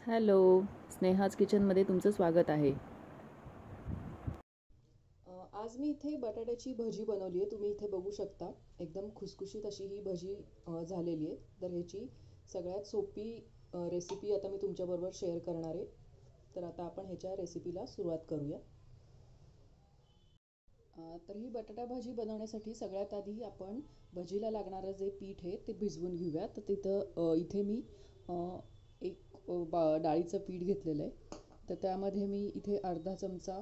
Hello, Sneha's किचनमध्ये तुमचं स्वागत आहे. आज मी इथे बटाट्याची भजी बनवली आहे. तुम्ही इथे बघू शकता एकदम खुसखुशीत अशी ही भजी झालेली आहे. तर ह्याची सगळ्यात सोपी रेसिपी आता मी तुमच्याबरोबर शेअर करणार आहे. तर आता आपण ह्याच्या रेसिपीला सुरुवात करूया. तर ही बटाटा भाजी बनवण्यासाठी सगळ्यात आधी आपण भजीला लागणारं जे पीठ आहे ते भिजवून घेऊया. तर इथे मी डाळीचं पीठ घेतलेलं आहे. तर त्यामध्ये मी इथे अर्धा चमचा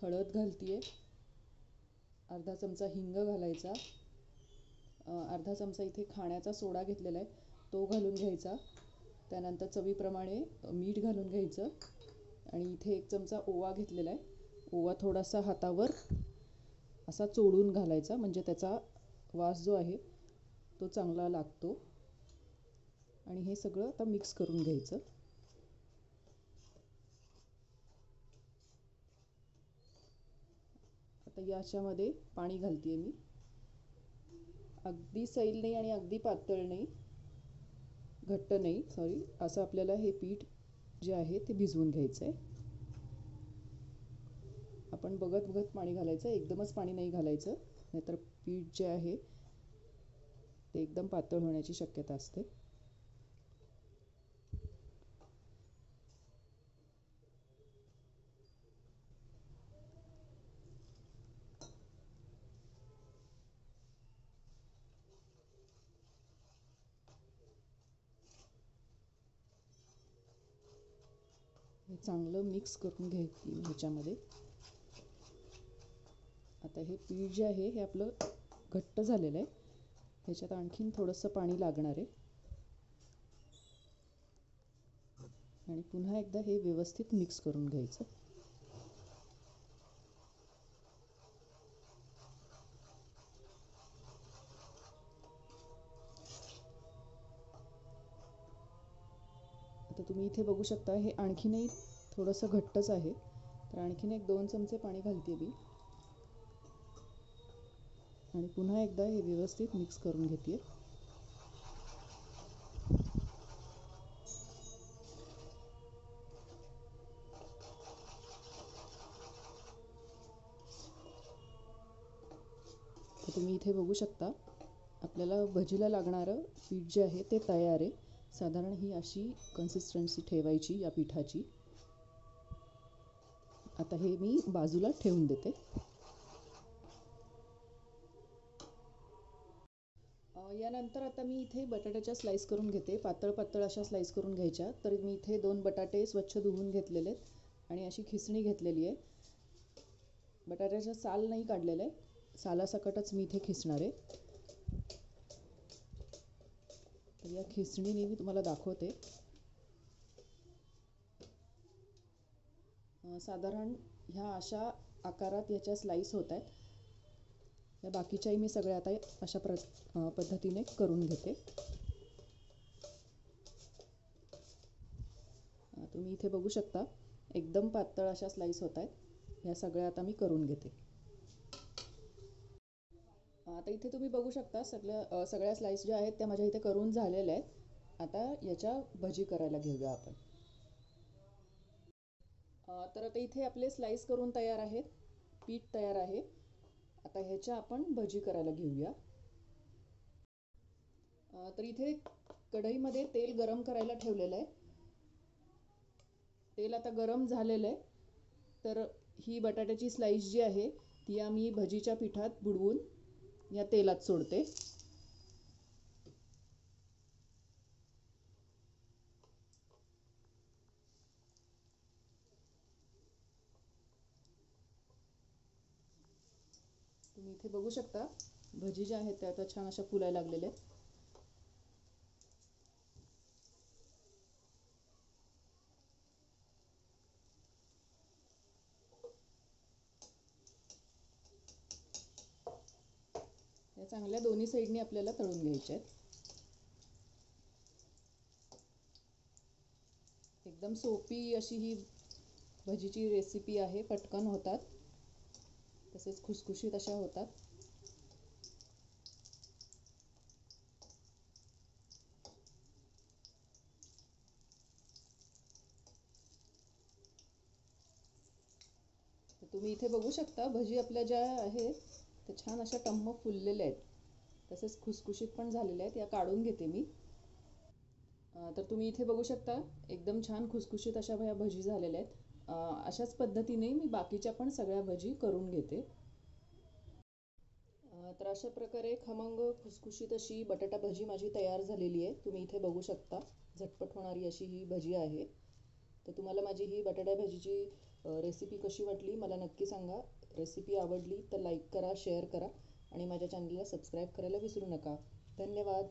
हळद घालते आहे, अर्धा चमचा हिंग घालायचा, अर्धा चमचा इथे खाण्याचा सोडा घेतलेला आहे तो घालून घ्यायचा. त्यानंतर चवीप्रमाणे मीठ घालून घ्यायचं आणि इथे 1 चमचा ओवा घेतलेला आहे. ओवा थोडासा हातावर असा चोळून घालायचा, म्हणजे त्याचा वास जो आहे तो चांगला लागतो. आणि हे सगळं आता मिक्स करून घ्यायचं. आता याच्यामध्ये पाणी घालते आहे मी. अगदी सैल नाही आणि अगदी पातळ नाही, घट्ट नाही, सॉरी, असं आपल्याला हे पीठ जे आहे ते भिजवून घ्यायचं आहे. आपण बघत बघत पाणी घालायचं, एकदमच पाणी नाही घालायचं, नाहीतर पीठ जे आहे ते एकदम पातळ होण्याची शक्यता असते. हे चांगलं मिक्स करून घ्यायची ह्याच्यामध्ये. आता हे पीठ जे आहे हे आपलं घट्ट झालेलं आहे. ह्याच्यात आणखीन थोडंसं पाणी लागणार आहे आणि पुन्हा एकदा हे व्यवस्थित मिक्स करून घ्यायचं. आता तुम्ही इथे बघू शकता हे आणखीनही थोडंसं घट्टच आहे. तर आणखीन 1-2 चमचे पाणी घालते मी आणि पुन्हा एकदा हे व्यवस्थित मिक्स करून घेते. तर तुम्ही इथे बघू शकता आपल्याला भजीला लागणारं पीठ जे आहे ते तयार आहे. साधारण ही अशी कन्सिस्टन्सी ठेवायची या पिठाची. आता हे मी बाजूला ठेवून देते. यानंतर आता मी इथे बटाट्याच्या स्लाइस करून घेते. पातळ पातळ अशा स्लाइस करून घ्यायच्या. तर मी इथे 2 बटाटे स्वच्छ धुवून घेतलेले आहेत आणि अशी खिसणी घेतलेली आहे. बटाट्याचा साल नाही काढलेला आहे, सालासकटच मी इथे खिसणार आहे. तर या खिसणीने मी तुम्हाला दाखवते. साधारण ह्या अशा आकारात याच्या स्लाइस होत आहेत. या बाकीच्याही मी सगळ्या आता अशा पद्धतीने करून घेते. तुम्ही इथे बघू शकता एकदम पातळ अशा स्लाइस होत आहेत. ह्या सगळ्या आता मी करून घेते. आता इथे तुम्ही बघू शकता सगळ्या स्लाइस ज्या आहेत त्या माझ्या इथे करून झालेल्या आहेत. आता याच्या भजी करायला घेऊया आपण. तर आता इथे आपले स्लाइस करून तयार आहेत, पीठ तयार आहे. आता ह्याच्या आपण भजी करायला घेऊया. तर इथे कढईमध्ये तेल गरम करायला ठेवलेलं आहे. तेल आता गरम झालेलं आहे. तर ही बटाट्याची स्लाइस जी आहे ती आम्ही भजीच्या पिठात बुडवून या तेलात सोडते. तुम्ही इथे बघू शकता भजी ज्या आहेत त्या आता छान अशा फुलायला लागलेल्या आहेत. या चांगल्या दोन्ही साईडनी आपल्याला तळून घ्यायच्या आहेत. एकदम सोपी अशी ही भजीची रेसिपी आहे. पटकन होतात, तसेच खुसखुशीत अशा होतात. तुम्ही इथे बघू शकता भजी आपल्या ज्या आहेत त्या छान अशा टम्म फुललेल्या आहेत, तसेच खुसखुशीत पण झालेल्या आहेत. या काढून घेते मी. तर तुम्ही इथे बघू शकता एकदम छान खुसखुशीत अशा ह्या भजी झालेल्या आहेत. अशाच पद्धतीने मी बाकीच्या पण सगळ्या भजी करून घेते. तर अशा प्रकारे खमंग खुसखुशीत अशी बटाटा भजी माझी तयार झालेली आहे. तुम्ही इथे बघू शकता झटपट होणारी अशी ही भजी आहे. तर तुम्हाला माझी ही बटाटा भजीची रेसिपी कशी वाटली मला नक्की सांगा. रेसिपी आवडली तर लाईक करा, शेअर करा आणि माझ्या चॅनलला सबस्क्राईब करायला विसरू नका. धन्यवाद.